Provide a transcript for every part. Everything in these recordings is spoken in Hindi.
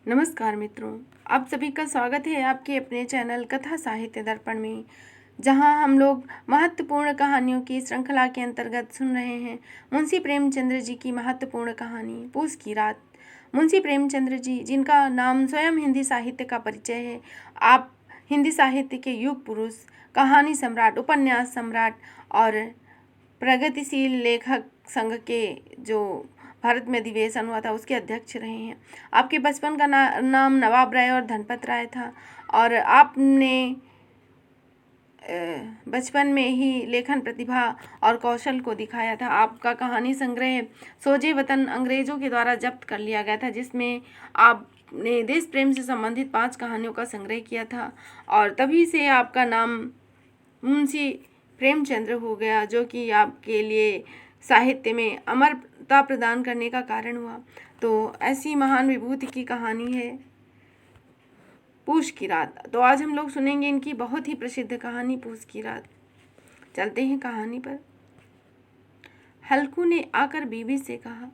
नमस्कार मित्रों, आप सभी का स्वागत है आपके अपने चैनल कथा साहित्य दर्पण में, जहां हम लोग महत्वपूर्ण कहानियों की श्रृंखला के अंतर्गत सुन रहे हैं मुंशी प्रेमचंद्र जी की महत्वपूर्ण कहानी पूस की रात। मुंशी प्रेमचंद्र जी, जिनका नाम स्वयं हिंदी साहित्य का परिचय है, आप हिंदी साहित्य के युग पुरुष, कहानी सम्राट, उपन्यास सम्राट और प्रगतिशील लेखक संघ के जो भारत में अधिवेशन हुआ था उसके अध्यक्ष रहे हैं। आपके बचपन का नाम नवाब राय और धनपत राय था और आपने बचपन में ही लेखन प्रतिभा और कौशल को दिखाया था। आपका कहानी संग्रह सोजे वतन अंग्रेजों के द्वारा जब्त कर लिया गया था, जिसमें आपने देश प्रेम से संबंधित 5 कहानियों का संग्रह किया था और तभी से आपका नाम मुंशी प्रेमचंद्र हो गया, जो कि आपके लिए साहित्य में अमरता प्रदान करने का कारण हुआ। तो ऐसी महान विभूति की कहानी है पूस की रात। तो आज हम लोग सुनेंगे इनकी बहुत ही प्रसिद्ध कहानी पूस की रात। चलते हैं कहानी पर। हल्कू ने आकर बीवी से कहा,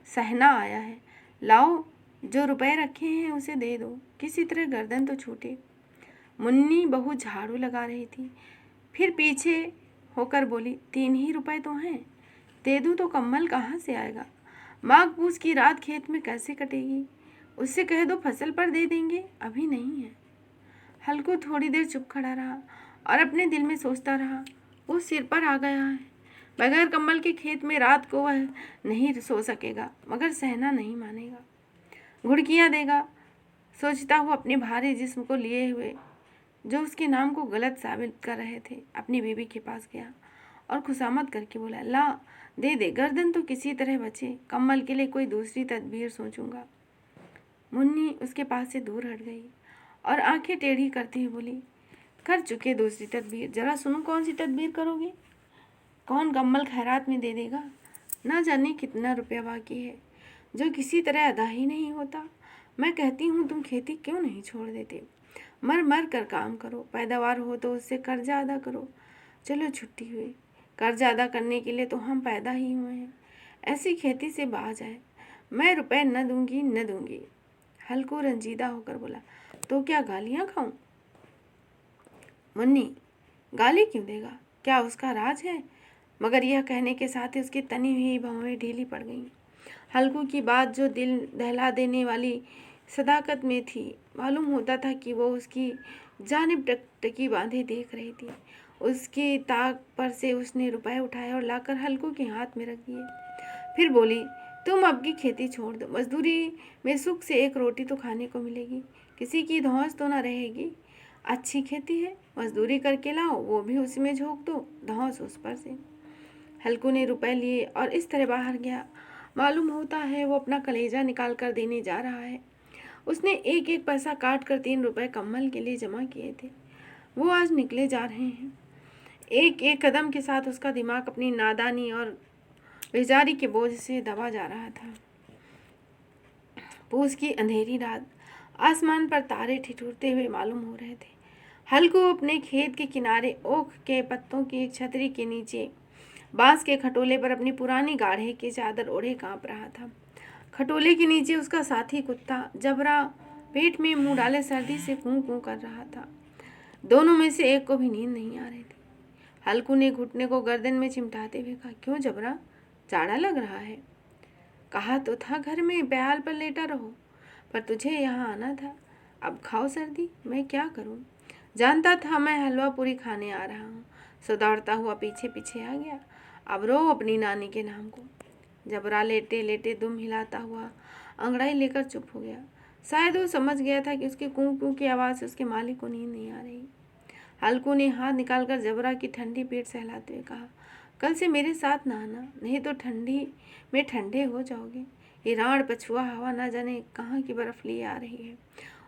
सहना आया है, लाओ जो रुपए रखे हैं उसे दे दो, किसी तरह गर्दन तो छूटे। मुन्नी बहू झाड़ू लगा रही थी, फिर पीछे होकर बोली, 3 ही रुपए तो हैं, दे दूं तो कम्बल कहाँ से आएगा। माघ पूस की रात खेत में कैसे कटेगी, उससे कह दो फसल पर दे देंगे, अभी नहीं है। हल्कू थोड़ी देर चुप खड़ा रहा और अपने दिल में सोचता रहा, वो सिर पर आ गया है, बगैर कम्बल के खेत में रात को वह नहीं सो सकेगा, मगर सहना नहीं मानेगा, घुड़कियाँ देगा। सोचता हुआ अपने भारी जिस्म को लिए हुए, जो उसके नाम को गलत साबित कर रहे थे, अपनी बीवी के पास गया और खुशामद करके बोला, ला दे दे, गर्दन तो किसी तरह बचे, कम्बल के लिए कोई दूसरी तदबीर सोचूंगा। मुन्नी उसके पास से दूर हट गई और आंखें टेढ़ी करती हुई बोली, कर चुके दूसरी तदबीर, जरा सुनो कौन सी तदबीर करोगे। कौन कम्बल खैरात में दे देगा, ना जाने कितना रुपया बाकी है, जो किसी तरह अदा ही नहीं होता। मैं कहती हूँ तुम खेती क्यों नहीं छोड़ देते, मर मर कर काम करो, पैदावार हो तो उससे कर्जा अदा करो। चलो छुट्टी हुई, कर्जा अदा करने के लिए तो हम पैदा ही हुए हैं, ऐसी खेती से बाज आए, मैं रुपए न दूंगी न दूंगी। हल्कू रंजीदा होकर बोला, तो क्या गालियाँ खाऊं। मुन्नी, गाली क्यों देगा, क्या उसका राज है। मगर यह कहने के साथ ही उसकी तनी हुई भौहें ढीली पड़ गईं। हल्कू की बात जो दिल दहला देने वाली सदाकत में थी, मालूम होता था कि वो उसकी जानिब टकटकी बांधे देख रही थी। उसकी ताक पर से उसने रुपए उठाए और लाकर हल्कू के हाथ में रख दिए। फिर बोली, तुम अब की खेती छोड़ दो, मजदूरी में सुख से एक रोटी तो खाने को मिलेगी, किसी की धौंस तो ना रहेगी। अच्छी खेती है, मजदूरी करके लाओ, वो भी उसी में झोंक दो, धौंस उस पर से। हल्कू ने रुपए लिए और इस तरह बाहर गया, मालूम होता है वो अपना कलेजा निकाल कर देने जा रहा है। उसने एक एक पैसा काट कर 3 रुपए कम्बल के लिए जमा किए थे, वो आज निकले जा रहे हैं। एक एक कदम के साथ उसका दिमाग अपनी नादानी और बेजारी के बोझ से दबा जा रहा था। पूस की अंधेरी रात, आसमान पर तारे ठिठुरते हुए मालूम हो रहे थे। हल्कू अपने खेत के किनारे ओक के पत्तों की एक छतरी के नीचे बांस के खटोले पर अपनी पुरानी गाढ़े की चादर ओढ़े कांप रहा था। खटोले के नीचे उसका साथी कुत्ता जबरा पेट में मुंह डाले सर्दी से कूं कूं कर रहा था। दोनों में से एक को भी नींद नहीं आ रही थी। हल्कू ने घुटने को गर्दन में चिमटाते हुए कहा, क्यों जबरा, जाड़ा लग रहा है। कहा तो था घर में ब्याल पर लेटा रहो, पर तुझे यहाँ आना था, अब खाओ सर्दी, मैं क्या करूँ। जानता था मैं हलवा पूरी खाने आ रहा हूँ, सो दौड़ता हुआ पीछे पीछे आ गया, अब रो अपनी नानी के नाम को। जबरा लेटे लेटे दुम हिलाता हुआ अंगड़ाई लेकर चुप हो गया। शायद वो समझ गया था कि उसके कूं कूं की आवाज़ से उसके मालिक को नींद नहीं आ रही। हल्कू ने हाथ निकालकर जबरा की ठंडी पेट सहलाते हुए कहा, कल से मेरे साथ नहाना, नहीं तो ठंडी में ठंडे हो जाओगे। ये राण पछुआ हवा ना जाने कहाँ की बर्फ लिए आ रही है।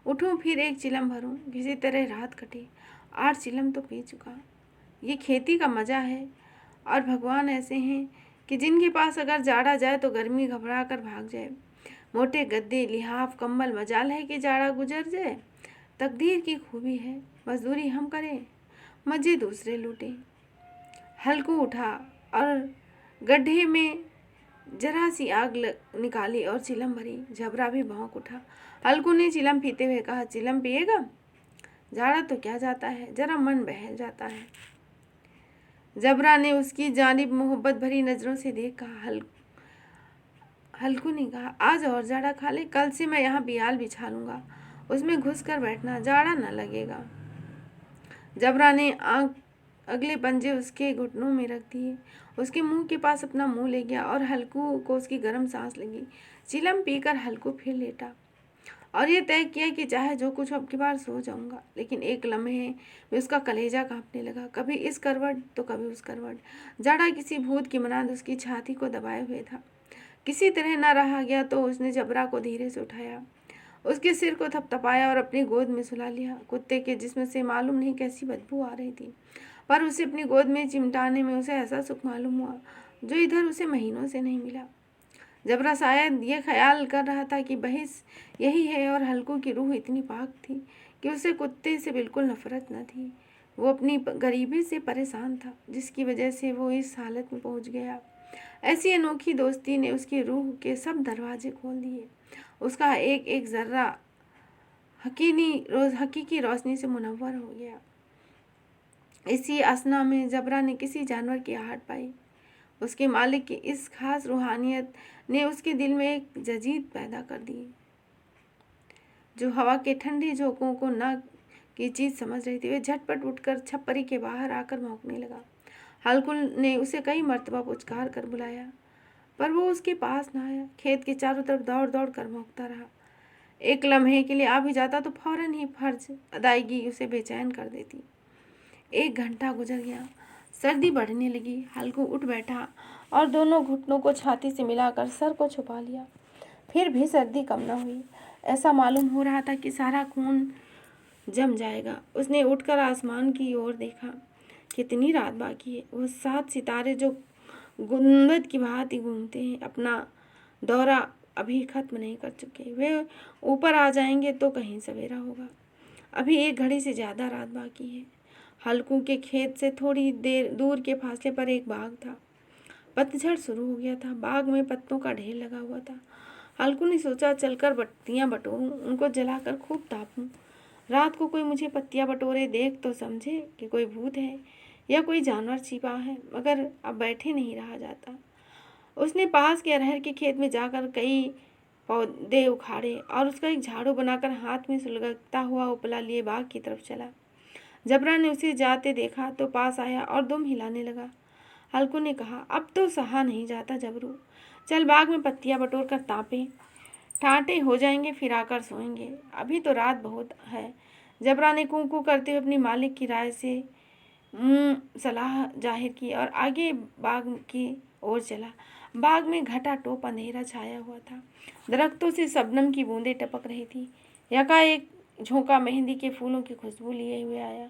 उठूं फिर एक चिलम भरूं, किसी तरह रात कटे, 8 चिलम तो पी चुका। ये खेती का मज़ा है, और भगवान ऐसे हैं कि जिनके पास अगर जाड़ा जाए तो गर्मी घबरा कर भाग जाए। मोटे गद्दे, लिहाफ, कम्बल, मजाल है कि जाड़ा गुजर जाए। तकदीर की खूबी है, मजदूरी हम करें, मजे दूसरे लूटें। हल्कू उठा और गड्ढे में जरा सी आग निकाली और चिलम भरी। जबरा भी भौंक उठा। हल्कू ने चिलम पीते हुए कहा, चिलम पिएगा? जाड़ा तो क्या जाता है, जरा मन बहल जाता है। जबरा ने उसकी जानिब मोहब्बत भरी नजरों से देखा। हल्कू ने कहा, आज और जाड़ा खा ले, कल से मैं यहाँ बियाल बिछा लूंगा, उसमें घुस कर बैठना, जाड़ा न लगेगा। जबरा ने अगले पंजे उसके घुटनों में रख दिए, उसके मुंह के पास अपना मुंह ले गया और हल्कू को उसकी गर्म सांस लगी। चिलम पीकर हल्कू फिर लेटा और ये तय किया कि चाहे जो कुछ अब की बार सो जाऊंगा। लेकिन एक लम्हे में उसका कलेजा कांपने लगा, कभी इस करवट तो कभी उस करवट। जाड़ा किसी भूत की मानद उसकी छाती को दबाए हुए था। किसी तरह न रहा गया तो उसने जबरा को धीरे से उठाया, उसके सिर को थपथपाया और अपनी गोद में सुला लिया। कुत्ते के जिस्म से मालूम नहीं कैसी बदबू आ रही थी, पर उसे अपनी गोद में चिमटाने में उसे ऐसा सुख मालूम हुआ जो इधर उसे महीनों से नहीं मिला। जबरा शायद ये ख्याल कर रहा था कि बहिस यही है, और हल्कू की रूह इतनी पाक थी कि उसे कुत्ते से बिल्कुल नफरत न थी। वो अपनी गरीबी से परेशान था, जिसकी वजह से वो इस हालत में पहुंच गया। ऐसी अनोखी दोस्ती ने उसकी रूह के सब दरवाजे खोल दिए। उसका एक एक जर्रा हकीकी रोशनी से मुनव्वर हो गया। इसी असना में जबरा ने किसी जानवर की आहट पाई। उसके मालिक की इस खास रूहानियत ने उसके दिल में एक जजीद पैदा कर दी, जो हवा के ठंडे झोंकों को न की चीज समझ रही थी। वे झटपट उठकर छप्परी के बाहर आकर भौंकने लगा। हल्कुल ने उसे कई मर्तबा पुचकार कर बुलाया, पर वो उसके पास न आया। खेत के चारों तरफ दौड़ दौड़ कर भौंकता रहा। एक लम्हे के लिए आ भी जाता तो फौरन ही फर्ज अदायगी उसे बेचैन कर देती। 1 घंटा गुजर गया। सर्दी बढ़ने लगी। हल्कू उठ बैठा और दोनों घुटनों को छाती से मिलाकर सर को छुपा लिया। फिर भी सर्दी कम न हुई। ऐसा मालूम हो रहा था कि सारा खून जम जाएगा। उसने उठकर आसमान की ओर देखा। कितनी रात बाकी है। वो 7 सितारे जो गुंबद की भांति घूमते हैं, अपना दौरा अभी खत्म नहीं कर चुके। वे ऊपर आ जाएंगे तो कहीं सवेरा होगा। अभी 1 घड़ी से ज़्यादा रात बाकी है। हल्कू के खेत से थोड़ी देर दूर के फासले पर एक बाग था। पतझड़ शुरू हो गया था। बाग में पत्तों का ढेर लगा हुआ था। हल्कू ने सोचा, चलकर पत्तियां बटोरूं, उनको जलाकर खूब तापूं। रात को कोई मुझे पत्तियां बटोरे देख तो समझे कि कोई भूत है या कोई जानवर छिपा है, मगर अब बैठे नहीं रहा जाता। उसने पास के अरहर के खेत में जाकर कई पौधे उखाड़े और उसका एक झाड़ू बनाकर हाथ में सुलगता हुआ उपला लिए बाग की तरफ चला। जबरा ने उसे जाते देखा तो पास आया और दुम हिलाने लगा। हल्कू ने कहा, अब तो सहा नहीं जाता जबरू, चल बाग में पत्तियां बटोर कर तापे, ठाटे हो जाएंगे फिर आकर सोएंगे, अभी तो रात बहुत है। जबरा ने कूं कूं करते हुए अपनी मालिक की राय से सलाह जाहिर की और आगे बाग की ओर चला। बाग में घटाटोप अंधेरा छाया हुआ था। दरख्तों से शबनम की बूंदें टपक रही थी। यकाएक झोंका मेहंदी के फूलों की खुशबू लिए हुए आया।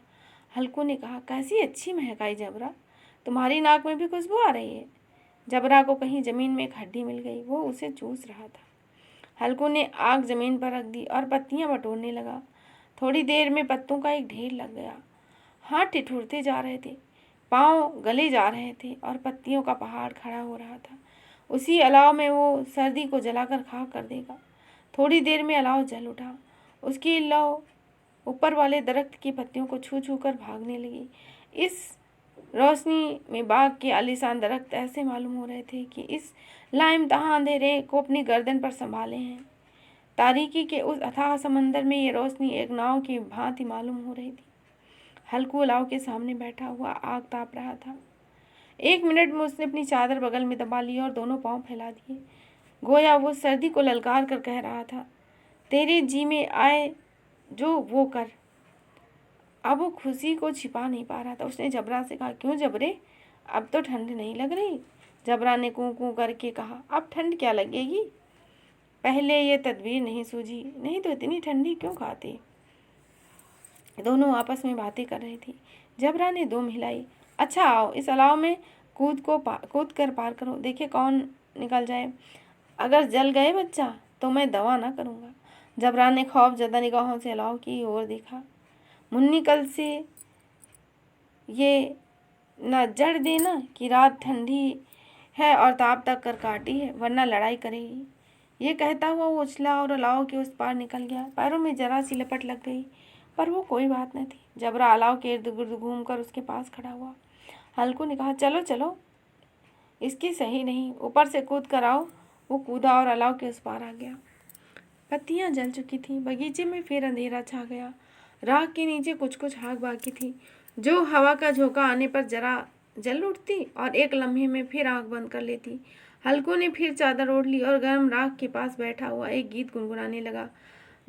हल्कू ने कहा, कैसी अच्छी महक आई जबरा, तुम्हारी नाक में भी खुशबू आ रही है। जबरा को कहीं जमीन में एक हड्डी मिल गई। वो उसे चूस रहा था। हल्कू ने आग जमीन पर रख दी और पत्तियां बटोरने लगा। थोड़ी देर में पत्तों का एक ढेर लग गया। हाथ ठिठुरते जा रहे थे, पाँव गले जा रहे थे और पत्तियों का पहाड़ खड़ा हो रहा था। उसी अलाव में वो सर्दी को जलाकर खाक कर देगा। थोड़ी देर में अलाव जल उठा। उसकी लौ ऊपर वाले दरख्त की पत्तियों को छू छू कर भागने लगी। इस रोशनी में बाग के आलीशान दरख्त ऐसे मालूम हो रहे थे कि इस लाइमतहा अंधेरे को अपनी गर्दन पर संभाले हैं। तारीकी के उस अथाह समंदर में ये रोशनी एक नाव की भांति मालूम हो रही थी। हल्कू अलाव के सामने बैठा हुआ आग ताप रहा था। 1 मिनट में उसने अपनी चादर बगल में दबा ली और दोनों पांव फैला दिए, गोया वो सर्दी को ललकार कर कह रहा था, तेरे जी में आए जो वो कर। अब वो खुशी को छिपा नहीं पा रहा था। उसने जबरा से कहा, क्यों जबरे, अब तो ठंड नहीं लग रही? जबरा ने कूं कूं करके कहा, अब ठंड क्या लगेगी, पहले ये तदबीर नहीं सूझी, नहीं तो इतनी ठंडी क्यों खाती। दोनों आपस में बातें कर रही थी। जबरा ने दुम हिलाई, अच्छा आओ इस अलाव में कूद कर पार करो, देखे कौन निकल जाए। अगर जल गए बच्चा तो मैं दवा ना करूँगा। जबरा ने खौफ ज़दा निगाहों से अलाव की ओर देखा। मुन्नी, कल से ये न जड़ देना कि रात ठंडी है और ताप तक कर काटी है, वरना लड़ाई करेगी। ये कहता हुआ वो उछला और अलाव के उस पार निकल गया। पैरों में जरा सी लपट लग गई, पर वो कोई बात न थी। जबरा अलाव के इर्द गिर्द घूमकर उसके पास खड़ा हुआ। हल्कू ने कहा, चलो चलो, इसकी सही नहीं, ऊपर से कूद कर आओ। वो कूदा और अलाव के उस पार आ गया। पत्तियां जल चुकी थीं। बगीचे में फिर अंधेरा छा गया। राख के नीचे कुछ कुछ आग बाकी थी, जो हवा का झोंका आने पर जरा जल उठती और एक लम्हे में फिर आंख बंद कर लेती। हल्कू ने फिर चादर ओढ़ ली और गर्म राख के पास बैठा हुआ एक गीत गुनगुनाने लगा,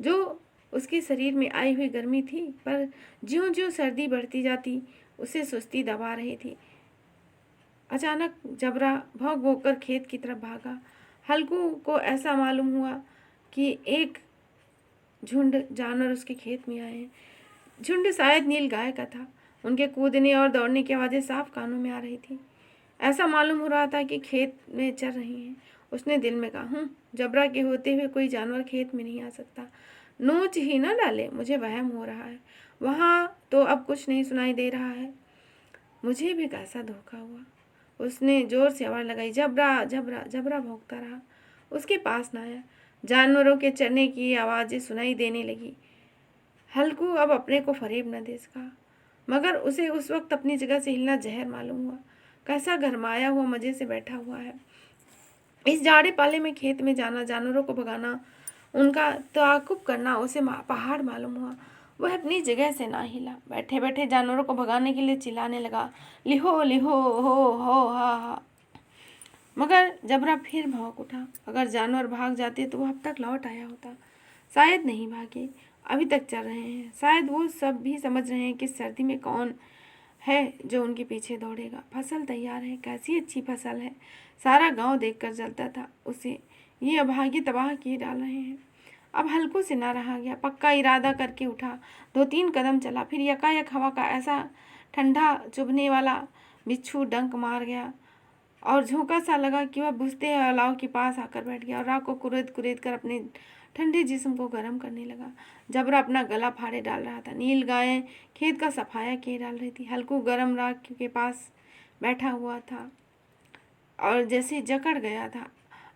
जो उसके शरीर में आई हुई गर्मी थी, पर ज्यों ज्यों सर्दी बढ़ती जाती उसे सुस्ती दबा रही थी। अचानक जबरा भौंक भौंक कर खेत की तरफ भागा। हल्कू को ऐसा मालूम हुआ कि एक झुंड जानवर उसके खेत में आए हैं। झुंड शायद नील गाय का था। उनके कूदने और दौड़ने की आवाज़ें साफ कानों में आ रही थी। ऐसा मालूम हो रहा था कि खेत में चर रही हैं। उसने दिल में कहा, जबरा के होते हुए कोई जानवर खेत में नहीं आ सकता। नोच ही न डाले, मुझे वहम हो रहा है। वहाँ तो अब कुछ नहीं सुनाई दे रहा है। मुझे भी कैसा धोखा हुआ। उसने जोर से आवाज़ लगाई, जबरा जबरा। जबरा भौंकता रहा, उसके पास न आया। जानवरों के चरने की आवाज़ें सुनाई देने लगी। हल्कू अब अपने को फरेब न दे सका, मगर उसे उस वक्त अपनी जगह से हिलना जहर मालूम हुआ। कैसा गरमाया हुआ मज़े से बैठा हुआ है। इस जाड़े पाले में खेत में जाना, जानवरों को भगाना, उनका ताकुब करना उसे पहाड़ मालूम हुआ। वह अपनी जगह से ना हिला। बैठे बैठे जानवरों को भगाने के लिए चिल्लाने लगा, लिहो लिहो हो हा हा। मगर जबरा फिर भौंक उठा। अगर जानवर भाग जाते तो वह अब तक लौट आया होता। शायद नहीं भागे, अभी तक चल रहे हैं। शायद वो सब भी समझ रहे हैं कि सर्दी में कौन है जो उनके पीछे दौड़ेगा। फसल तैयार है, कैसी अच्छी फसल है। सारा गांव देखकर जलता था उसे। ये अभागे तबाह किए डाल रहे हैं। अब हल्कू से ना रहा गया। पक्का इरादा करके उठा। 2-3 कदम चला, फिर यकायक हवा का ऐसा ठंडा चुभने वाला बिच्छू डंक मार गया और झोंका सा लगा कि वह बुझते अलाव के पास आकर बैठ गया और राख को कुरेद कुरेद कर अपने ठंडे जिस्म को गर्म करने लगा। जबरा अपना गला फाड़े डाल रहा था। नील गाय खेत का सफाया किए डाल रही थी। हल्कू गर्म राख के पास बैठा हुआ था और जैसे जकड़ गया था।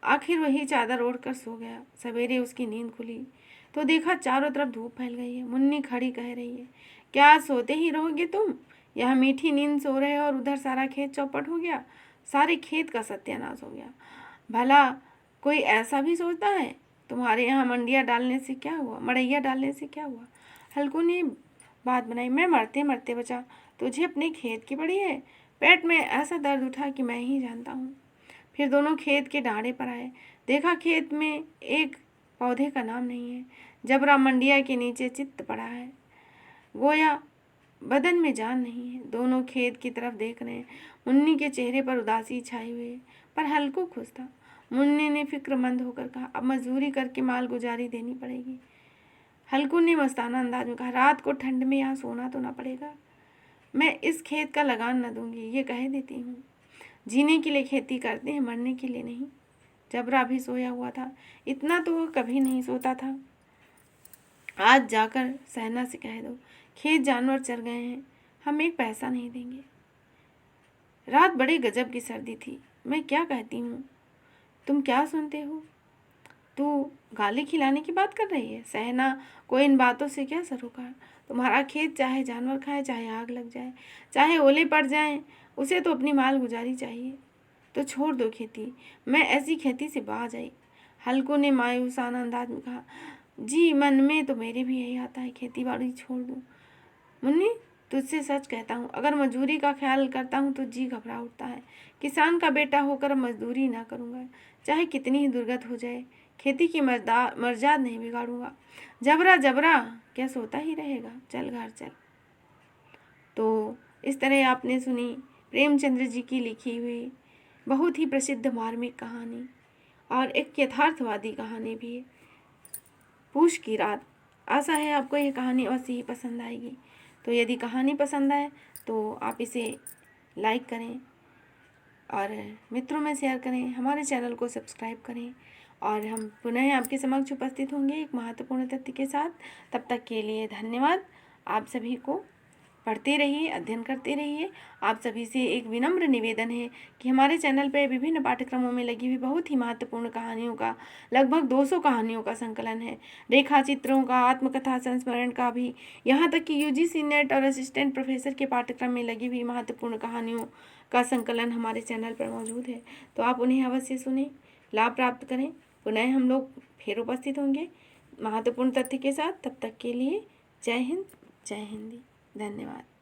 आखिर वही चादर ओढ़कर सो गया। सवेरे उसकी नींद खुली तो देखा चारों तरफ धूप फैल गई है। मुन्नी खड़ी कह रही है, क्या सोते ही रहोगे तुम? यह मीठी नींद सो रहे और उधर सारा खेत चौपट हो गया। सारे खेत का सत्यानाश हो गया। भला कोई ऐसा भी सोचता है? तुम्हारे यहाँ मंडिया डालने से क्या हुआ? मड़ैया डालने से क्या हुआ? हल्कू ने बात बनाई, मैं मरते मरते बचा। तुझे अपने खेत की पड़ी है। पेट में ऐसा दर्द उठा कि मैं ही जानता हूँ। फिर दोनों खेत के डाढ़े पर आए। देखा खेत में एक पौधे का नाम नहीं है। जबरा मंडिया के नीचे चित्त पड़ा है, गोया बदन में जान नहीं है। दोनों खेत की तरफ देख रहे हैं। मुन्नी के चेहरे पर उदासी छाई हुई है, पर हल्कू खुश था। मुन्नी ने फिक्रमंद होकर कहा, अब मजदूरी करके माल गुजारी देनी पड़ेगी। हल्कू ने मस्ताना अंदाज में कहा, रात को ठंड में यहाँ सोना तो ना पड़ेगा। मैं इस खेत का लगान न दूंगी, ये कह देती हूँ। जीने के लिए खेती करते हैं, मरने के लिए नहीं। जबरा भी सोया हुआ था। इतना तो वह कभी नहीं सोता था। आज जाकर सहना से कह दो, खेत जानवर चर गए हैं, हम एक पैसा नहीं देंगे। रात बड़े गजब की सर्दी थी। मैं क्या कहती हूँ, तुम क्या सुनते हो? तू गाली खिलाने की बात कर रही है? सहना को इन बातों से क्या सरोकार? तुम्हारा खेत चाहे जानवर खाए, चाहे आग लग जाए, चाहे ओले पड़ जाएं, उसे तो अपनी माल गुजारी चाहिए। तो छोड़ दो खेती। मैं ऐसी खेती से बाज आई। हल्कू ने मायूसाना अंदाज में कहा, जी मन में तो मेरे भी यही आता है, खेती बाड़ी छोड़ दूँ। मुन्नी, तुझसे सच कहता हूँ, अगर मजदूरी का ख्याल करता हूँ तो जी घबरा उठता है। किसान का बेटा होकर मजदूरी ना करूँगा, चाहे कितनी ही दुर्गत हो जाए। खेती की मर्यादा नहीं बिगाड़ूंगा। जबरा जबरा क्या सोता ही रहेगा? चल घर चल। तो इस तरह आपने सुनी प्रेमचंद्र जी की लिखी हुई बहुत ही प्रसिद्ध मार्मिक कहानी, और एक यथार्थवादी कहानी भी है, पूष की रात। आशा है आपको ये कहानी अवश्य ही पसंद आएगी। तो यदि कहानी पसंद आए तो आप इसे लाइक करें और मित्रों में शेयर करें, हमारे चैनल को सब्सक्राइब करें, और हम पुनः आपके समक्ष उपस्थित होंगे एक महत्वपूर्ण तथ्य के साथ। तब तक के लिए धन्यवाद आप सभी को। पढ़ते रहिए, अध्ययन करते रहिए। आप सभी से एक विनम्र निवेदन है कि हमारे चैनल पर विभिन्न पाठ्यक्रमों में लगी हुई बहुत ही महत्वपूर्ण कहानियों का लगभग 200 कहानियों का संकलन है, रेखा चित्रों का, आत्मकथा, संस्मरण का भी, यहाँ तक कि यूजीसी नेट और असिस्टेंट प्रोफेसर के पाठ्यक्रम में लगी हुई महत्वपूर्ण कहानियों का संकलन हमारे चैनल पर मौजूद है। तो आप उन्हें अवश्य सुनें, लाभ प्राप्त करें। पुनः हम लोग फिर उपस्थित होंगे महत्वपूर्ण तथ्य के साथ। तब तक के लिए जय हिंद, जय हिंदी। धन्यवाद।